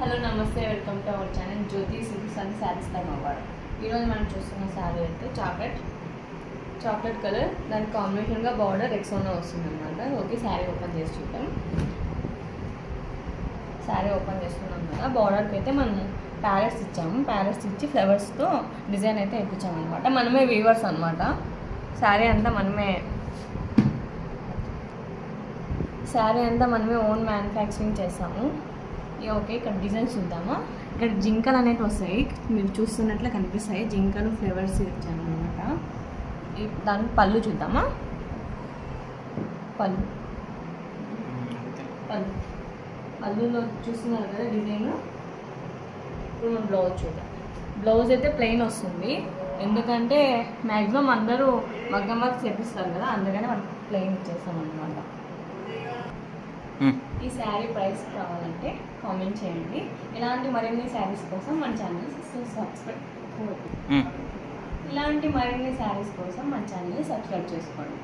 Hello నమస్తే, welcome to our channel Jyothi silks and sarees Dharmavada. ఈరోజు మనం చూస్తున్న శారీ అయితే చాక్లెట్ కలర్, దానికి కాంబినేషన్గా బార్డర్ రెక్సోనా వస్తుంది అనమాట. ఓకే, శారీ ఓపెన్ చేసి చూద్దాం. శారీ ఓపెన్ చేస్తున్నాం కదా, బార్డర్కి అయితే మనం ప్యారెట్స్ ఇచ్చాము. ప్యారెట్స్ ఇచ్చి ఫ్లవర్స్తో డిజైన్ అయితే ఇప్పించాము అనమాట. మనమే వీవర్స్ అనమాట. శారీ అంతా మనమే ఓన్ మ్యానుఫ్యాక్చరింగ్ చేస్తాము. ఓకే, ఇక్కడ డిజైన్స్ చూద్దామా. ఇక్కడ జింకలు అనేవి వస్తాయి, మీరు చూస్తున్నట్లు కనిపిస్తాయి. జింకలు ఫ్లేవర్స్ ఇచ్చాను అనమాట. దానికి పళ్ళు చూద్దామా. పళ్ళులో చూస్తున్నారు కదా డిజైన్. ఇప్పుడు మనం బ్లౌజ్ చూద్దాం. బ్లౌజ్ అయితే ప్లెయిన్ వస్తుంది, ఎందుకంటే మ్యాక్సిమం అందరూ మగ్గం వర్క్ చేపిస్తారు కదా, అందుకని మనం ప్లెయిన్ ఇచ్చేస్తాం అనమాట. ఈ శారీ ప్రైస్ కావాలంటే కామెంట్ చేయండి. ఇలాంటి మరిన్ని శారీస్ కోసం మన ఛానల్ సబ్స్క్రైబ్ చేసుకోండి.